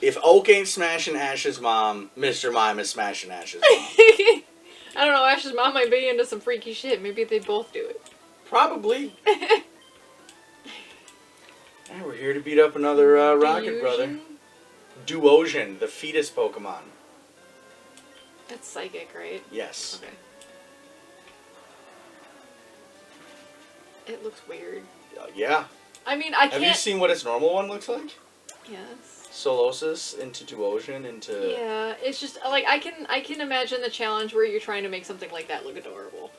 If Oak ain't smashing Ash's mom, Mr. Mime is smashing Ash's mom. I don't know, Ash's mom might be into some freaky shit. Maybe they both do it. Probably. And we're here to beat up another Rocket Brother. Duosion, the fetus Pokemon. That's psychic, right? Yes. Okay. It looks weird. Yeah. I mean, I can't... Have you seen what its normal one looks like? Yes. Solosis into Duosion into... Yeah, it's just, like, I can imagine the challenge where you're trying to make something like that look adorable.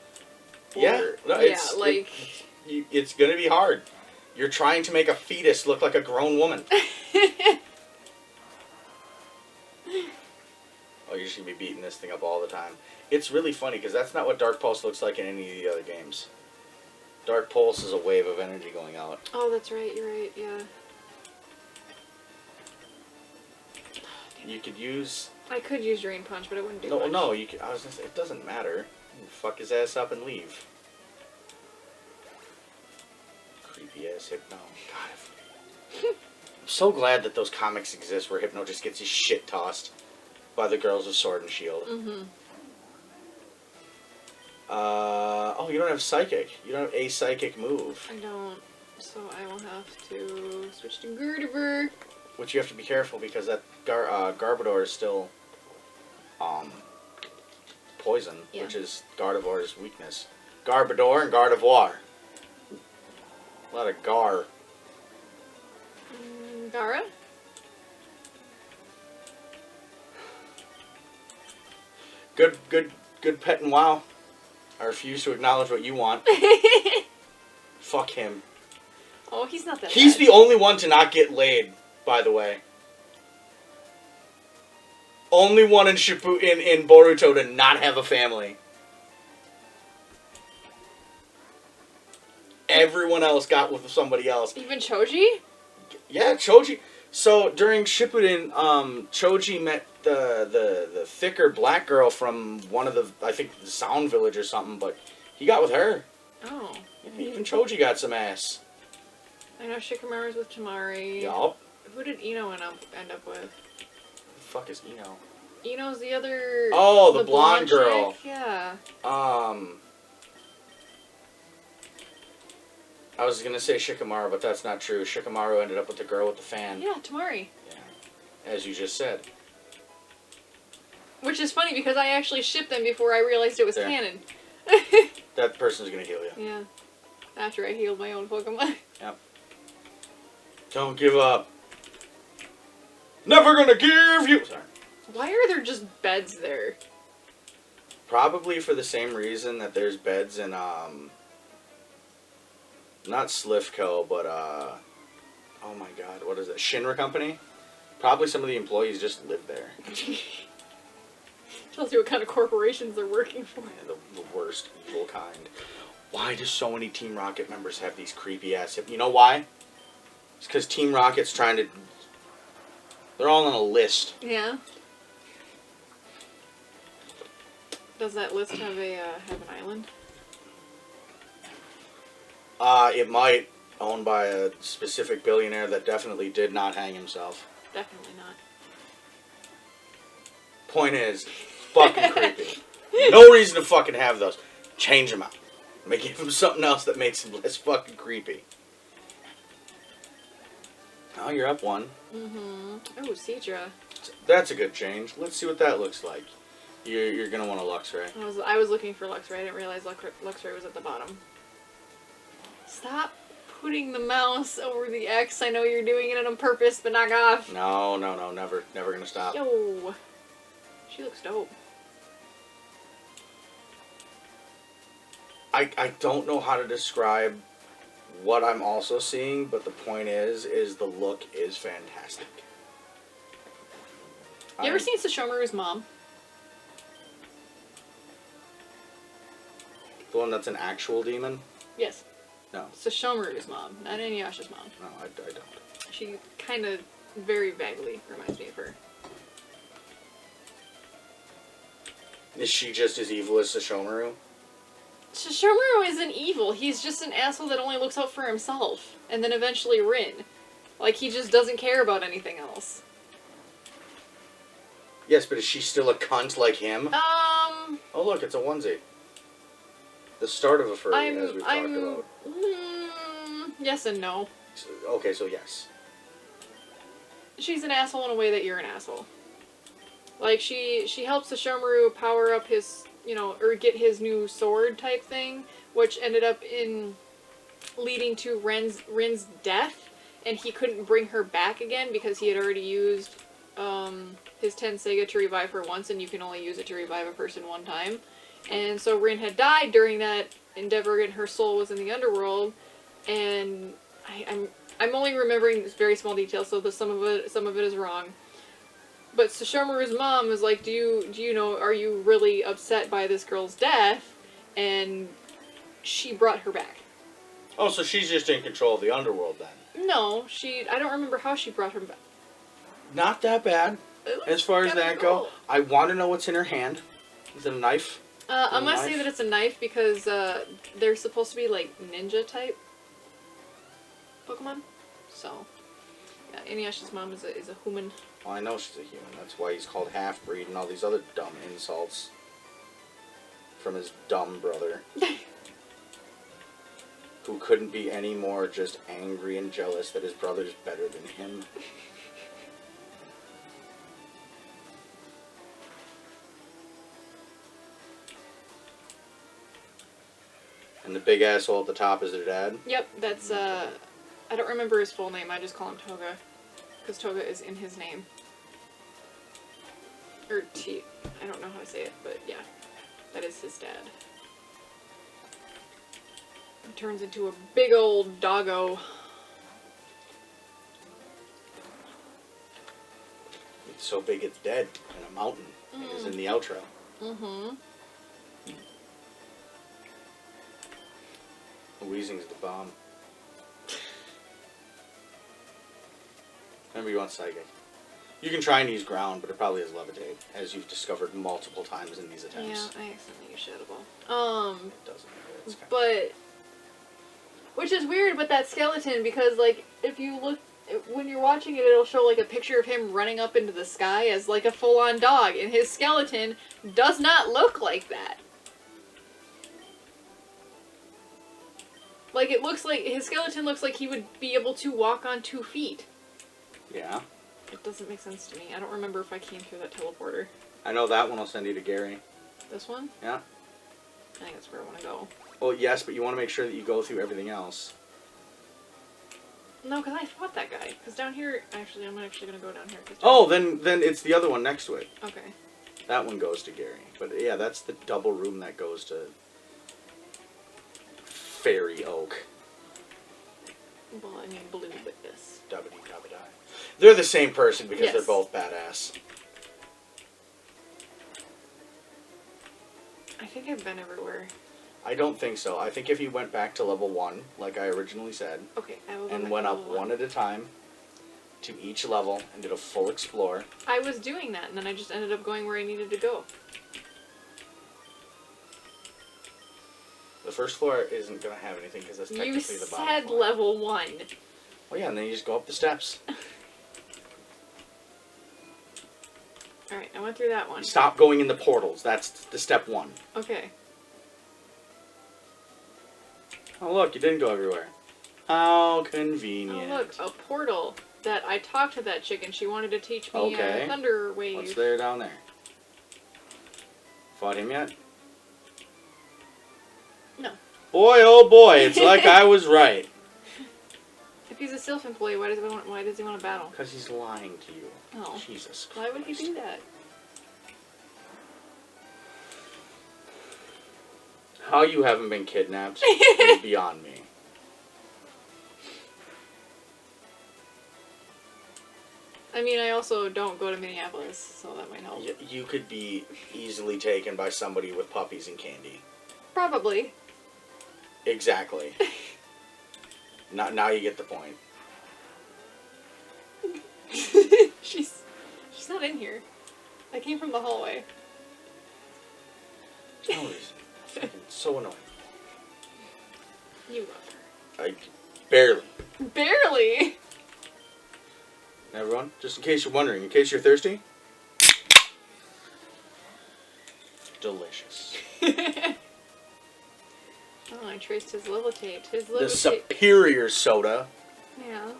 Yeah. No, it's gonna be hard. You're trying to make a fetus look like a grown woman. Oh, you're just gonna be beating this thing up all the time. It's really funny, because that's not what Dark Pulse looks like in any of the other games. Dark Pulse is a wave of energy going out. Oh, that's right, you're right, yeah. You could use... I could use Drain Punch, but it wouldn't do much. No, you could, I was gonna say, it doesn't matter. You fuck his ass up and leave. Creepy ass Hypno. God, I'm so glad that those comics exist where Hypno just gets his shit tossed by the girls of Sword and Shield. Mm-hmm. Oh, you don't have Psychic. You don't have a Psychic move. I don't. So I will have to switch to Gardevoir. Which you have to be careful because that Garbodor is still poison, which is Gardevoir's weakness. Garbodor and Gardevoir. A lot of Gar. Gaara? Good pet and wow. I refuse to acknowledge what you want. Fuck him. Oh, he's not that He's bad. the only one to not get laid, by the way. Only one in in Boruto to not have a family. Everyone else got with somebody else. Even Choji? Yeah, Choji. So during Shippuden, Choji met the thicker black girl from one of the, I think, the Sound Village or something, but he got with her. Oh. Yeah, even Choji got some ass. I know Shikamaru's with Tamari. Yup. Who did Ino end up with? Who the fuck is Ino? Ino's the other... Oh, the blonde girl. Chick? Yeah. I was gonna say Shikamaru, but that's not true. Shikamaru ended up with the girl with the fan. Yeah, Tamari. Yeah. As you just said. Which is funny because I actually shipped them before I realized it was canon. That person's gonna heal you. Yeah. After I healed my own Pokemon. Yep. Don't give up. Never gonna give you... Sorry. Why are there just beds there? Probably for the same reason that there's beds in, not Silph Co, but, oh my god, what is it? Shinra Company? Probably some of the employees just live there. Tells you what kind of corporations they're working for. Yeah, the worst evil kind. Why do so many Team Rocket members have these creepy ass hip? You know why? It's because Team Rocket's trying to... They're all on a list. Yeah. Does that list have an island? It might. Owned by a specific billionaire that definitely did not hang himself. Definitely not. Point is, fucking creepy. No reason to fucking have those. Change them out. Give him something else that makes him less fucking creepy. Oh, you're up one. Mm-hmm. Oh, Cedra. That's a good change. Let's see what that looks like. You're gonna want a Luxray. I was looking for Luxray. I didn't realize Luxray was at the bottom. Stop putting the mouse over the X. I know you're doing it on purpose, but knock off. No, never gonna stop. Yo. She looks dope. I don't know how to describe what I'm also seeing, but the point is the look is fantastic. You ever seen Sesshomaru's mom? The one that's an actual demon? Yes. No. Sesshomaru's mom, not Inuyasha's mom. No, I don't. She kind of very vaguely reminds me of her. Is she just as evil as Sesshomaru? Sesshomaru isn't evil. He's just an asshole that only looks out for himself. And then eventually Rin. Like, he just doesn't care about anything else. Yes, but is she still a cunt like him? Oh, look, it's a onesie. The start of a furry, as we've talked about. Yes and no. Okay, so yes. She's an asshole in a way that you're an asshole. Like, she helps Sesshomaru power up his, or get his new sword type thing, which ended up in leading to Rin's death, and he couldn't bring her back again because he had already used his Tenseiga to revive her once, and you can only use it to revive a person one time. And so Rin had died during that endeavor, and her soul was in the underworld, and I'm only remembering this very small detail, so some of it is wrong. But Sesshomaru's mom was like, are you really upset by this girl's death? And she brought her back. Oh, so she's just in control of the underworld then? No, I don't remember how she brought her back. Not that bad, as far as that go. I want to know what's in her hand. Is it a knife? I'm gonna say that it's a knife because they're supposed to be like ninja type Pokemon. So, yeah, Inuyasha's mom is a human. Well, I know she's a human. That's why he's called half-breed and all these other dumb insults from his dumb brother. Who couldn't be any more just angry and jealous that his brother's better than him. And the big asshole at the top is their dad? Yep, that's, I don't remember his full name, I just call him Toga. Because Toga is in his name. Or I don't know how to say it, but yeah. That is his dad. He turns into a big old doggo. It's so big it's dead in a mountain. It is in the outro. Mm-hmm. Wheezing's the bomb. Remember, you want Psychic. You can try and use ground, but it probably is Levitate, as you've discovered multiple times in these attempts. Yeah, I accidentally used Shadow It doesn't matter. It's kind but... Which is weird with that skeleton, because, like, if you look... When you're watching it, it'll show, like, a picture of him running up into the sky as, like, a full-on dog, and his skeleton does not look like that. Like, it looks like... His skeleton looks like he would be able to walk on 2 feet. Yeah. It doesn't make sense to me. I don't remember if I came through that teleporter. I know that one will send you to Gary. This one? Yeah. I think that's where I want to go. Well, yes, but you want to make sure that you go through everything else. No, because I fought that guy. Because down here... Actually, I'm actually going to go down here. Oh, then it's the other one next to it. Okay. That one goes to Gary. But yeah, that's the double room that goes to Fairy Oak. Well, I mean, blue with this. Dubbity-dubbity. They're the same person because Yes. they're both badass. I think I've been everywhere. I don't think so. I think if you went back to level 1, like I originally said, Okay, I will go and back went to up level one at a time to each level and did a full explore. I was doing that, and then I just ended up going where I needed to go. The first floor isn't going to have anything because that's technically You the bottom said floor. level 1. Well, yeah, and then you just go up the steps. Alright, I went through that one. Stop going in the portals. That's the step 1. Okay. Oh, look, you didn't go everywhere. How convenient. Oh, look, a portal that I talked to that chick and she wanted to teach me Thunder Wave. What's there down there? Fought him yet? No. Boy, oh boy, it's like I was right. If he's a Silph employee, why does he want to battle? Because he's lying to you. Oh. Jesus Christ. Why would he do that? How you haven't been kidnapped is beyond me. I mean, I also don't go to Minneapolis, so that might help. You could be easily taken by somebody with puppies and candy. Probably. Exactly. Now you get the point. She's not in here. I came from the hallway. No reason. It's so annoying. You love her. Barely. Barely! Everyone, just in case you're wondering, in case you're thirsty, Delicious. Oh, I traced his levitate. His The levitate. superior soda. Yeah.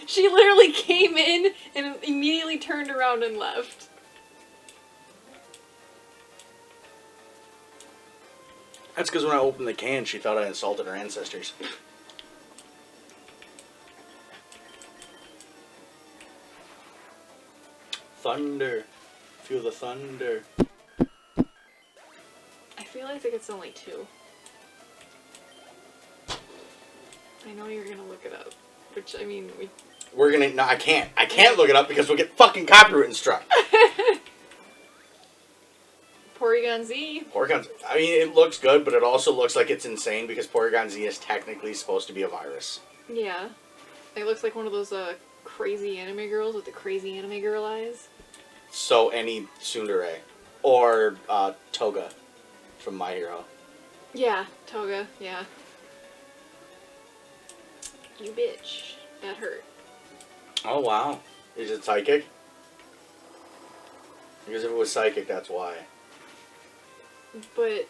She literally came in and immediately turned around and left. That's because when I opened the can, she thought I insulted her ancestors. Thunder. Feel the thunder. I feel like it's only 2. I know you're gonna look it up. Which, I mean, We're gonna... No, I can't. I can't look it up because we'll get fucking copyright struck. Porygon Z. Porygon... I mean, it looks good, but it also looks like it's insane because Porygon Z is technically supposed to be a virus. Yeah. It looks like one of those crazy anime girls with the crazy anime girl eyes. So any tsundere. Or Toga from My Hero. Yeah, Toga, yeah. You bitch. That hurt. Oh, wow. Is it psychic? Because if it was psychic, that's why. But...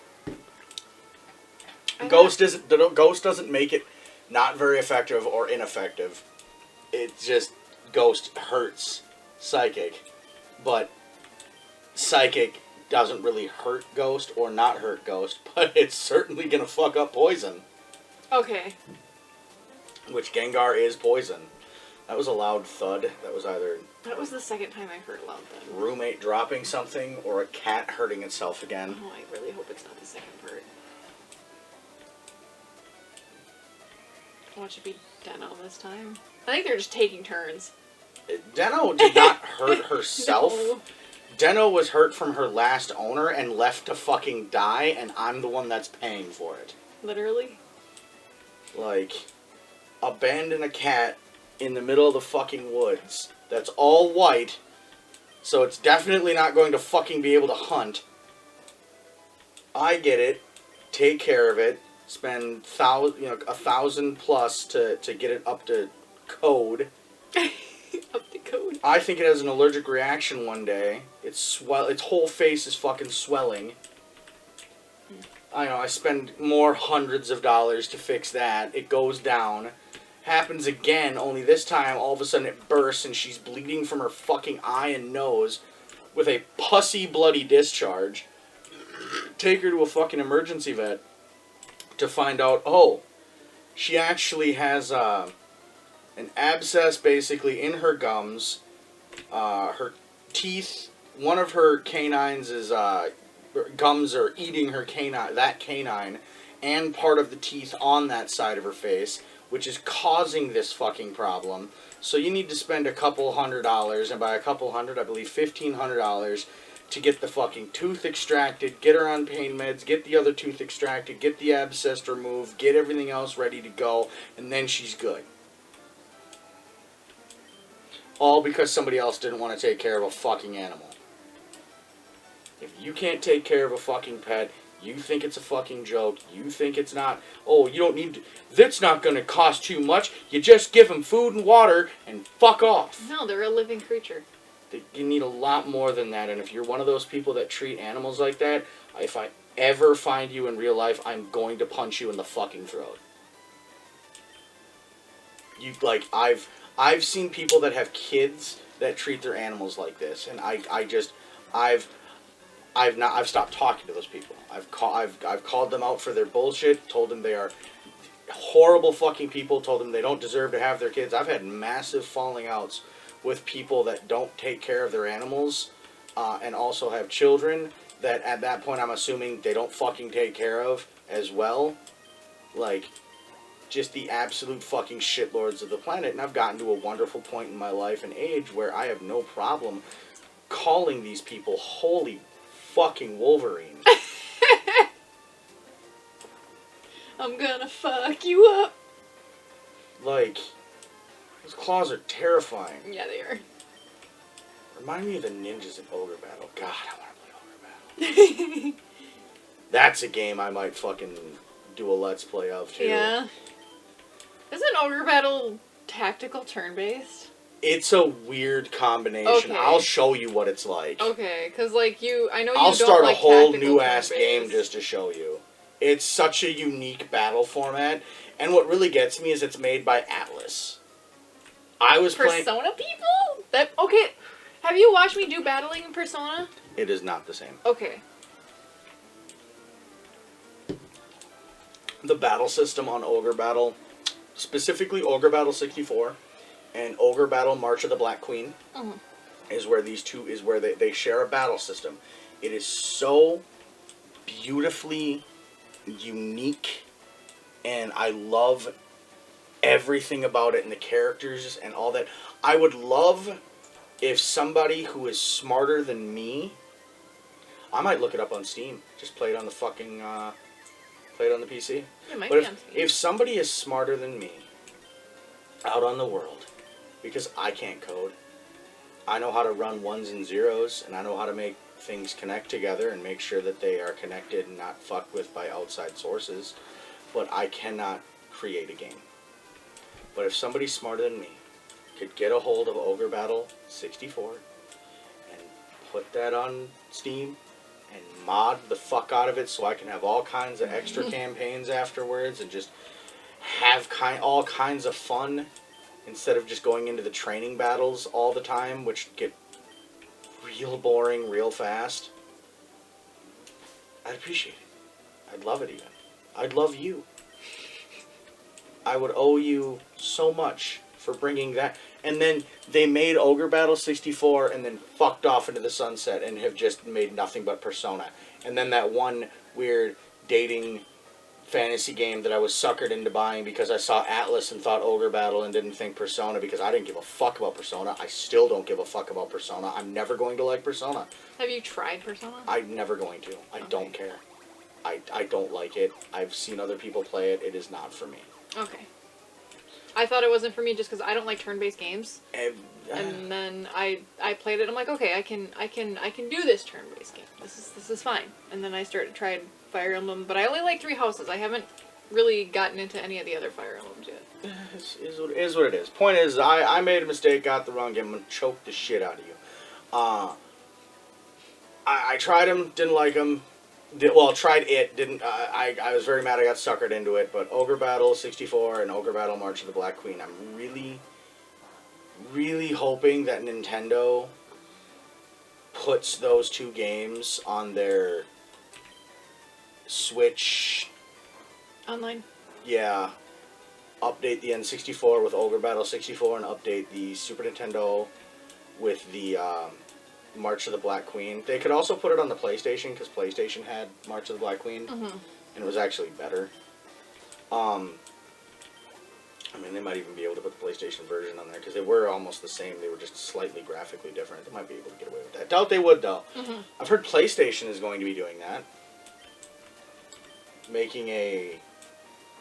Ghost doesn't make it not very effective or ineffective. It just... Ghost hurts Psychic. But Psychic doesn't really hurt Ghost or not hurt Ghost, but it's certainly gonna fuck up Poison. Okay. Which Gengar is Poison. That was a loud thud. That was either... That was the second time I heard loud thud. Roommate dropping something or a cat hurting itself again. Oh, I really hope it's not the second part. Watch it be Deno this time. I think they're just taking turns. Deno did not hurt herself. No. Deno was hurt from her last owner and left to fucking die, and I'm the one that's paying for it. Literally? Like, abandon a cat in the middle of the fucking woods that's all white, so it's definitely not going to fucking be able to hunt. I get it. Take care of it. Spend $1,000+ to get it up to code. Up to code. I think it has an allergic reaction one day. Its whole face is fucking swelling. I know, I spend more hundreds of dollars to fix that. It goes down. Happens again, only this time all of a sudden it bursts and she's bleeding from her fucking eye and nose with a pussy bloody discharge. Take her to a fucking emergency vet to find out, oh, she actually has an abscess basically in her gums. Her teeth, one of her canines is, gums are eating her canine, and part of the teeth on that side of her face, which is causing this fucking problem. So you need to spend a couple $100, and by a couple hundred, I believe $1,500, to get the fucking tooth extracted, get her on pain meds, get the other tooth extracted, get the abscess removed, get everything else ready to go, and then she's good. All because somebody else didn't want to take care of a fucking animal. If you can't take care of a fucking pet, you think it's a fucking joke, you think it's not, oh, you don't need to, that's not going to cost too much, you just give them food and water and fuck off. No, they're a living creature. You need a lot more than that, and if you're one of those people that treat animals like that, if I ever find you in real life, I'm going to punch you in the fucking throat. I've seen people that have kids that treat their animals like this, and I've stopped talking to those people. I've called them out for their bullshit, told them they are horrible fucking people, told them they don't deserve to have their kids. I've had massive falling outs with people that don't take care of their animals, and also have children that at that point I'm assuming they don't fucking take care of as well. Like, just the absolute fucking shitlords of the planet, and I've gotten to a wonderful point in my life and age where I have no problem calling these people holy fucking Wolverine. I'm gonna fuck you up. Like, those claws are terrifying. Yeah, they are. Remind me of the ninjas in Ogre Battle. God, I want to play Ogre Battle. That's a game I might fucking do a Let's Play of, too. Yeah. Isn't Ogre Battle tactical turn-based? It's a weird combination. Okay. I'll show you what it's like. Okay, because, like, I know you I'll don't start like a whole tactical new-ass turn-based. game just to show you. It's such a unique battle format, and what really gets me is it's made by Atlas. I was playing... Persona people? Okay, have you watched me do battling in Persona? It is not the same. Okay. The battle system on Ogre Battle, specifically Ogre Battle 64 and Ogre Battle March of the Black Queen, is where they share a battle system. It is so beautifully unique, and I love everything about it and the characters and all that. I would love if somebody who is smarter than me, I might look it up on Steam, just play it on the fucking play it on the PC. It might But be on Steam. if somebody is smarter than me out on the world, because I can't code, I know how to run ones and zeros, and I know how to make things connect together and make sure that they are connected and not fucked with by outside sources, but I cannot create a game. But if somebody smarter than me could get a hold of Ogre Battle 64 and put that on Steam and mod the fuck out of it so I can have all kinds of extra campaigns afterwards and just have all kinds of fun instead of just going into the training battles all the time, which get real boring real fast, I'd appreciate it. I'd love it even. I'd love you. I would owe you so much for bringing that. And then they made Ogre Battle 64 and then fucked off into the sunset and have just made nothing but Persona. And then that one weird dating fantasy game that I was suckered into buying because I saw Atlas and thought Ogre Battle and didn't think Persona because I didn't give a fuck about Persona. I still don't give a fuck about Persona. I'm never going to like Persona. Have you tried Persona? I'm never going to. I don't care. I don't like it. I've seen other people play it. It is not for me. Okay. I thought it wasn't for me just because I don't like turn-based games. And then I played it. I'm like, okay, I can do this turn-based game. This is fine. And then I tried Fire Emblem, but I only like 3 houses. I haven't really gotten into any of the other Fire Emblems yet. It is what it is. Point is, I made a mistake, got the wrong game. I'm gonna choke the shit out of you. I tried them, didn't like them. Tried it, didn't. I was very mad I got suckered into it, but Ogre Battle 64 and Ogre Battle March of the Black Queen, I'm really, really hoping that Nintendo puts those 2 games on their Switch. Online? Yeah. Update the N64 with Ogre Battle 64 and update the Super Nintendo with the March of the Black Queen. They could also put it on the PlayStation because PlayStation had March of the Black Queen, and it was actually better. I mean, they might even be able to put the PlayStation version on there because they were almost the same. They were just slightly graphically different. They might be able to get away with that. Doubt they would, though. I've heard PlayStation is going to be doing that. Making a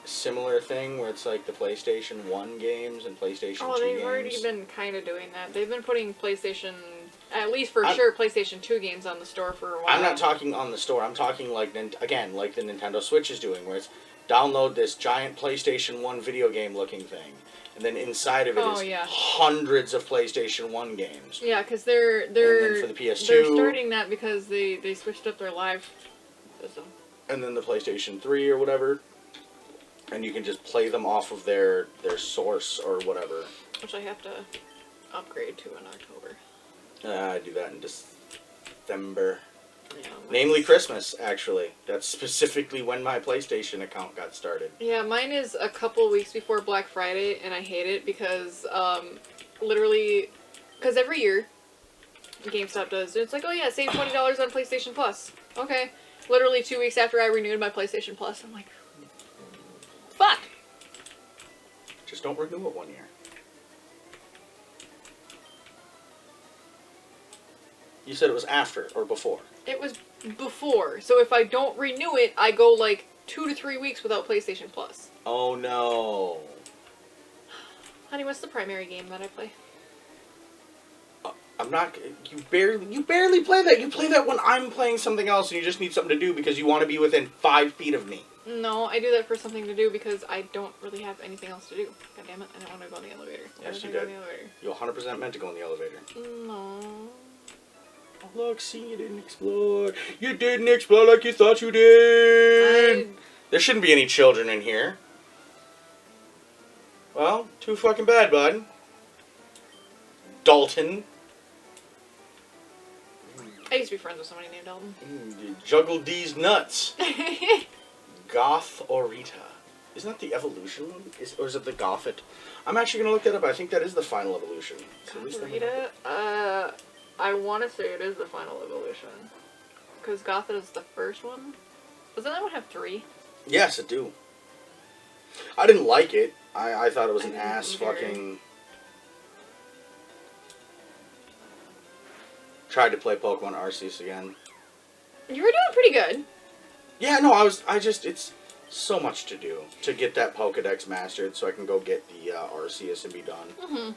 similar thing where it's like the PlayStation 1 games and PlayStation 2 games. Oh, they've already been kind of doing that. They've been putting PlayStation, at least for sure, PlayStation 2 games on the store for a while. I'm not talking on the store. I'm talking like, again, like the Nintendo Switch is doing, where it's download this giant PlayStation 1 video game looking thing. And then inside of it is hundreds of PlayStation 1 games. Yeah, because they're and then for the PS2, they're starting that because they switched up their live system. And then the PlayStation 3 or whatever. And you can just play them off of their source or whatever. Which I have to upgrade to in October. I do that in December. Yeah, Namely Christmas, actually. That's specifically when my PlayStation account got started. Yeah, mine is a couple weeks before Black Friday, and I hate it because, literally, because every year, GameStop does, it's like, oh yeah, save $20 on PlayStation Plus. Okay. Literally 2 weeks after I renewed my PlayStation Plus, I'm like, fuck! Just don't renew it 1 year. You said it was after or before? It was before. So if I don't renew it, I go like 2 to 3 weeks without PlayStation Plus. Oh no. Honey, what's the primary game that I play? I'm not. You barely play that. You play that when I'm playing something else and you just need something to do because you want to be within 5 feet of me. No, I do that for something to do because I don't really have anything else to do. God damn it, I don't want to go in the elevator. Yes, you did. You 100% meant to go in the elevator. No. Oh, look, see, you didn't explode. You didn't explode like you thought you did. There shouldn't be any children in here. Well, too fucking bad, bud. Dalton. I used to be friends with somebody named Dalton. You juggled these nuts. Goth Orita. Isn't that the evolution one? Or is it the Gothet? I'm actually going to look that up. I think that is the final evolution. So Orita? I want to say it is the final evolution. Because Gothet is the first one. Doesn't that one have 3? Yes, it do. I didn't like it. I thought it was an ass fucking... Tried to play Pokemon Arceus again. You were doing pretty good. Yeah, no, it's so much to do to get that Pokedex mastered so I can go get the Arceus and be done. Mm-hmm.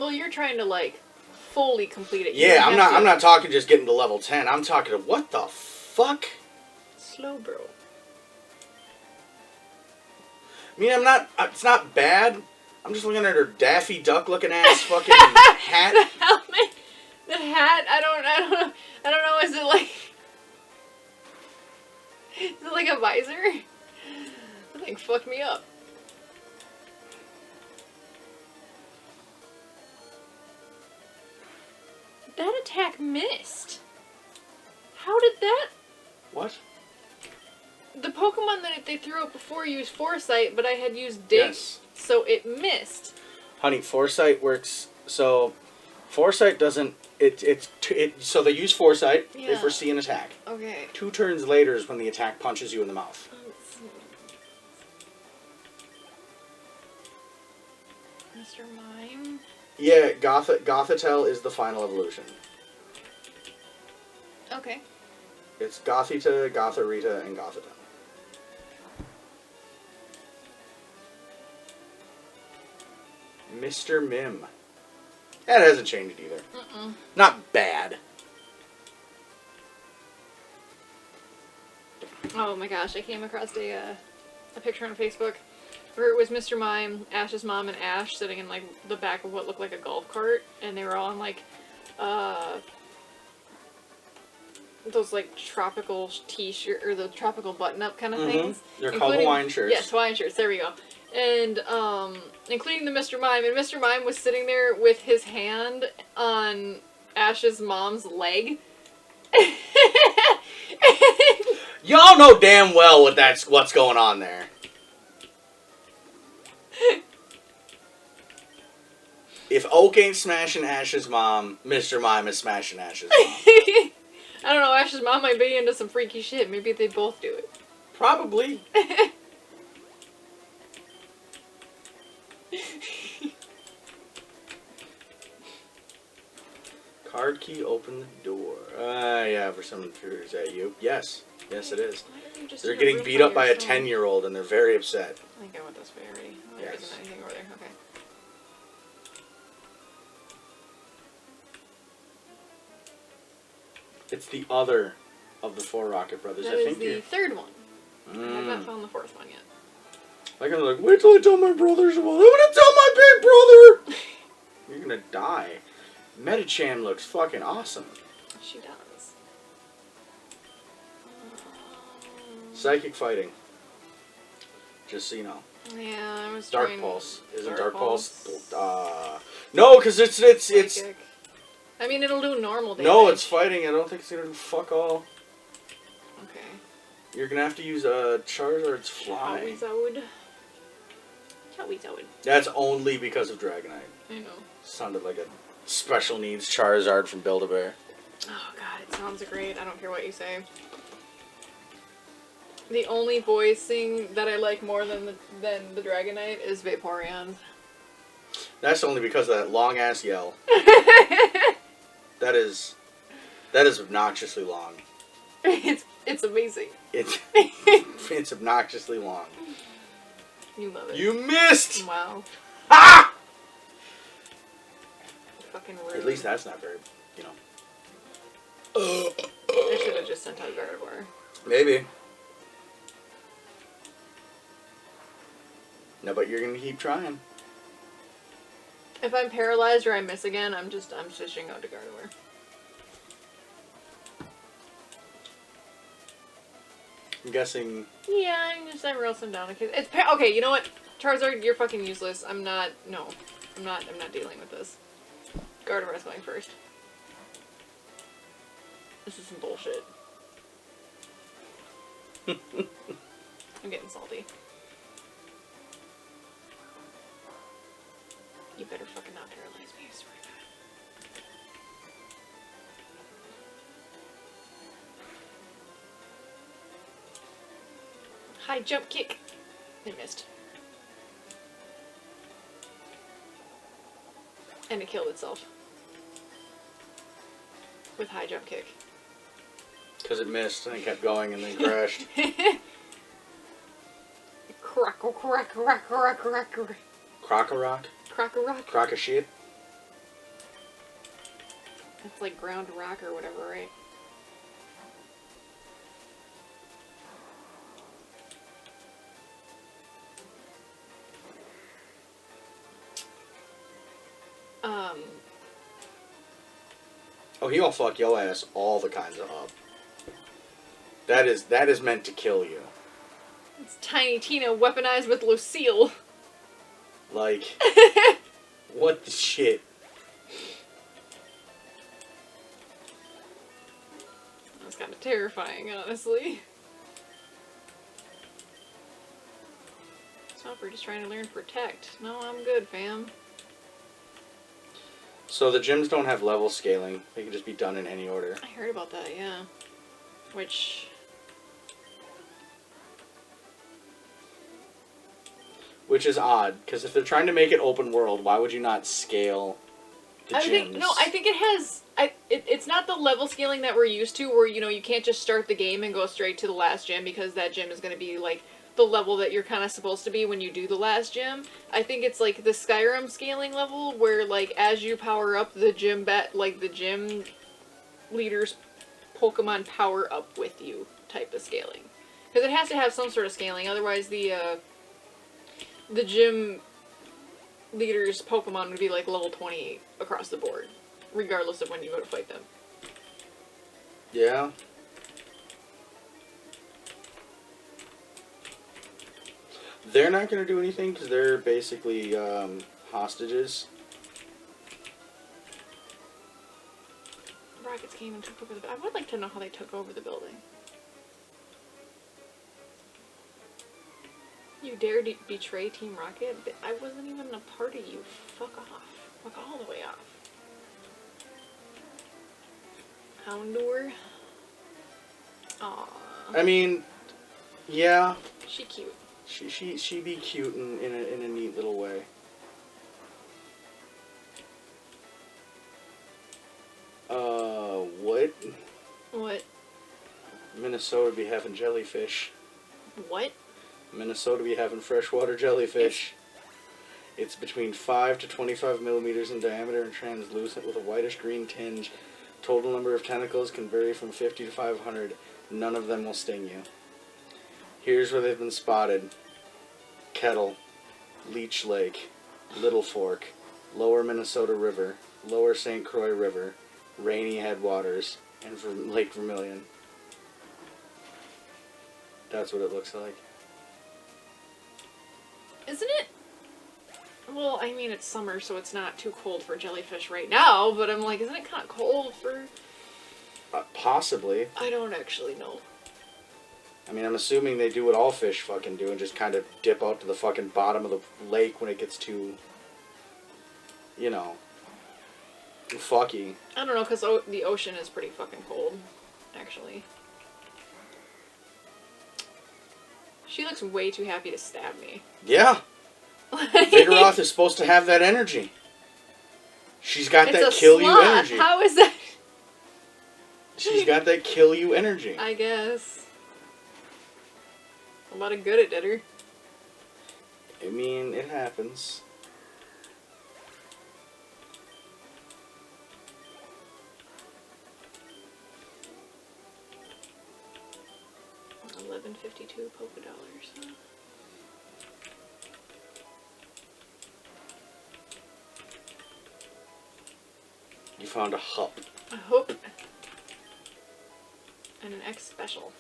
Well, you're trying to, like, fully complete it. Yeah, I'm not talking just getting to level 10. I'm talking to what the fuck? Slow, bro. I mean, it's not bad. I'm just looking at her Daffy Duck looking ass fucking hat. The hat, I don't know, is it like a visor? That thing fucked me up. That attack missed. How did that? What? The Pokemon that they threw out before used Foresight, but I had used Dig, yes. So it missed. Honey, Foresight works. So, Foresight doesn't. So they use Foresight. Yeah. They foresee an attack. Okay. 2 turns later is when the attack punches you in the mouth. Mr. Mime. Yeah, Gothitelle is the final evolution. Okay. It's Gothita, Gothorita, and Gothitelle. Mr. Mime. That hasn't changed either. Not bad. Oh my gosh, I came across a picture on Facebook where it was Mr. Mime, Ash's mom, and Ash sitting in like the back of what looked like a golf cart, and they were all in like those like tropical t-shirt or the tropical button-up kind of things. They're called Hawaiian shirts. Yes, Hawaiian shirts. There we go. And including the Mr. Mime, and Mr. Mime was sitting there with his hand on Ash's mom's leg. Y'all know damn well what's going on there. If Oak ain't smashing Ash's mom, Mr. Mime is smashing Ash's mom. I don't know, Ash's mom might be into some freaky shit. Maybe they both do it. Probably. Card key, open the door. Yeah, for someone is that you? Yes. Yes, it is. They're getting beat up by a 10-year-old and they're very upset. I think I went this way already. Oh, there isn't anything over there. Okay. It's the other of the 4 Rocket Brothers. That is the 3rd one. I have not found the 4th one yet. Like, I'm like, wait till I tell my brothers about it. I'm gonna tell my big brother! You're gonna die. Metachan looks fucking awesome. She does. Psychic fighting. Just so you know. Yeah, I was Dark trying... Pulse. Isn't Dark Pulse? No, because it's... I mean, it'll do normal damage. No, it's fighting. I don't think it's gonna do fuck all. Okay. You're gonna have to use Charizard's Fly. Charizard. That's only because of Dragonite. I know. Sounded like a special needs Charizard from Build-A-Bear. Oh god, it sounds great. I don't care what you say. The only voicing that I like more than the Dragonite is Vaporeon. That's only because of that long ass yell. That is obnoxiously long. It's amazing. It's obnoxiously long. You love it. You missed! Wow. Ah! Fucking rude. At least that's not very, you know. I should have just sent out Gardevoir. Maybe. No, but you're gonna keep trying. If I'm paralyzed or I miss again, I'm switching out to Gardevoir. I'm guessing. Yeah, I'm just roll some down. It's okay. You know what, Charizard, you're fucking useless. I'm not dealing with this. Gardevoir's going first. This is some bullshit. I'm getting salty. You better fucking not paralyze me, I swear to God. High jump kick. It missed. And it killed itself. With high jump kick. Because it missed and it kept going and then crashed. Crackle, crackle, crackle, crackle, crackle. Crock-a-rock? Crock-a-rock? Crock of shit? It's like ground rock or whatever, right? Oh, he'll fuck your ass all the kinds of up. That is meant to kill you. It's Tiny Tina weaponized with Lucille. Like, what the shit? That's kind of terrifying, honestly. Stomper just trying to learn Protect. No, I'm good, fam. So the gyms don't have level scaling. They can just be done in any order. I heard about that, yeah. Which is odd, because if they're trying to make it open world, why would you not scale the gyms? I think it has... It's not the level scaling that we're used to, where, you know, you can't just start the game and go straight to the last gym, because that gym is going to be, like, the level that you're kind of supposed to be when you do the last gym. I think it's, like, the Skyrim scaling level, where, like, as you power up, the gym leaders' Pokemon power up with you type of scaling. Because it has to have some sort of scaling, otherwise the gym leader's Pokemon would be like level 28 across the board, regardless of when you go to fight them. Yeah. They're not going to do anything because they're basically hostages. Rockets came and took over the... I would like to know how they took over the building. You dare betray Team Rocket? I wasn't even a part of you. Fuck off. Fuck all the way off. Houndour? Aww. I mean, yeah. She cute. She be cute in a neat little way. What? What? Minnesota be having jellyfish. What? Minnesota be having freshwater jellyfish. It's between 5 to 25 millimeters in diameter and translucent with a whitish green tinge. Total number of tentacles can vary from 50 to 500. None of them will sting you. Here's where they've been spotted. Kettle, Leech Lake, Little Fork, Lower Minnesota River, Lower St. Croix River, Rainy Headwaters, and Lake Vermilion. That's what it looks like. Isn't it? Well, I mean, it's summer, so it's not too cold for jellyfish right now, but I'm like, isn't it kind of cold for... Possibly. I don't actually know. I mean, I'm assuming they do what all fish fucking do and just kind of dip out to the fucking bottom of the lake when it gets too, you know, fucky. I don't know, because the ocean is pretty fucking cold, actually. She looks way too happy to stab me. Yeah. Vigoroth is supposed to have that energy. She's got that kill you energy. How is that? She's got that kill you energy. I guess. A lot of good it did her. I mean, it happens. 11.52 polka dollars. You found a hup. A hope. And an X special.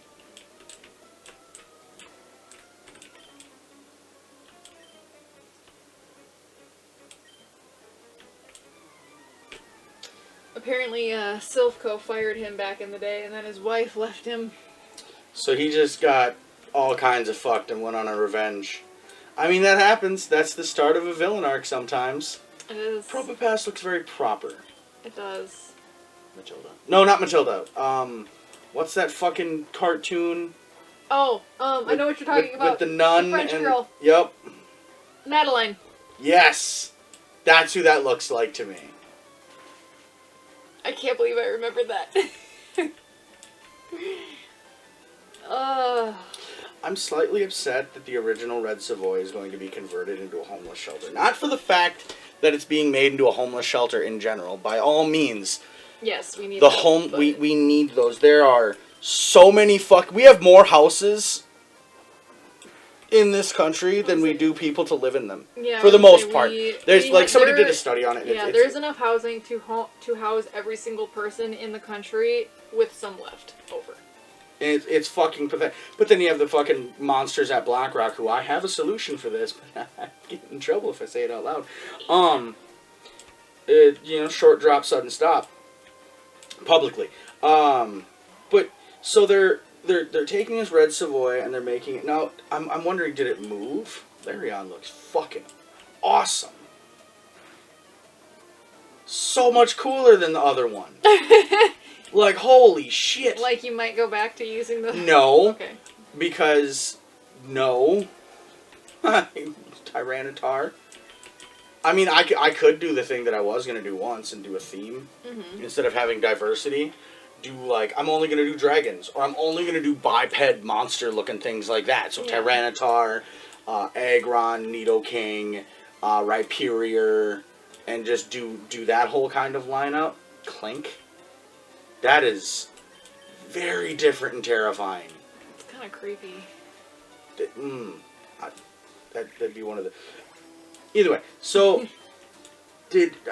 Apparently, Silph Co fired him back in the day, and then his wife left him. So he just got all kinds of fucked and went on a revenge. I mean, that happens. That's the start of a villain arc sometimes. It is. Proper Pass looks very proper. It does. Matilda. No, not Matilda. What's that fucking cartoon? Oh, I know what you're talking about. With the nun the French and... girl. Yep. Madeline. Yes! That's who that looks like to me. I can't believe I remembered that. I'm slightly upset that the original Red Savoy is going to be converted into a homeless shelter. Not for the fact that it's being made into a homeless shelter in general. By all means. Yes, we need the those, home. but... We need those. There are so many we have more houses in this country than we do people to live in them. Yeah, for the most part. There's like somebody did a study on it. Yeah, there's enough housing to house every single person in the country with some left over. It's fucking pathetic. But then you have the fucking monsters at BlackRock who I have a solution for this, but I get in trouble if I say it out loud. You know, short drop, sudden stop. Publicly. But so they're taking this Red Savoy and they're making it. Now I'm wondering, did it move? Larion looks fucking awesome. So much cooler than the other one. Like, holy shit. Like you might go back to using the... No. Okay. Because, no. Tyranitar. I mean, I could do the thing that I was going to do once and do a theme. Mm-hmm. Instead of having diversity. Do, like, I'm only going to do dragons. Or I'm only going to do biped monster-looking things like that. So, yeah. Tyranitar, Aggron, Nidoking, Rhyperior, and just do that whole kind of lineup. Clink. That is very different and terrifying. It's kind of creepy. That'd be one of the... Either way, so...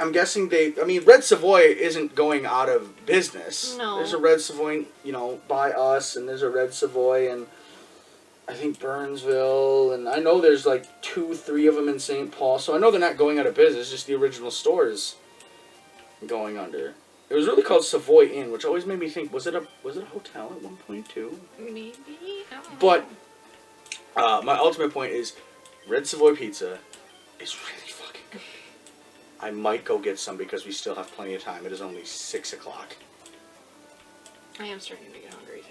I'm guessing I mean, Red Savoy isn't going out of business. No. There's a Red Savoy, you know, by us, and there's a Red Savoy in, I think, Burnsville, and I know there's like 2-3 of them in St. Paul, so I know they're not going out of business, just the original stores going under. It was really called Savoy Inn, which always made me think, was it a hotel at one point too? Maybe. I don't know. But my ultimate point is, Red Savoy pizza is really fucking good. I might go get some because we still have plenty of time. It is only 6 o'clock. I am starting to get hungry too.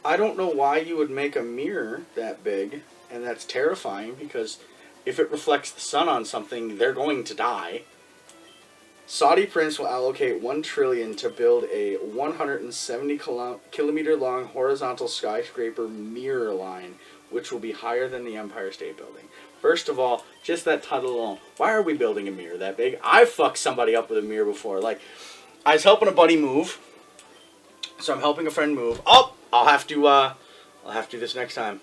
I don't know why you would make a mirror that big, and that's terrifying because if it reflects the sun on something, they're going to die. Saudi Prince will allocate $1 trillion to build a 170-kilometer long horizontal skyscraper mirror line, which will be higher than the Empire State Building. First of all, just that title alone. Why are we building a mirror that big? I fucked somebody up with a mirror before. Like, I was helping a buddy move, so I'm helping a friend move. Oh, I'll have to do this next time.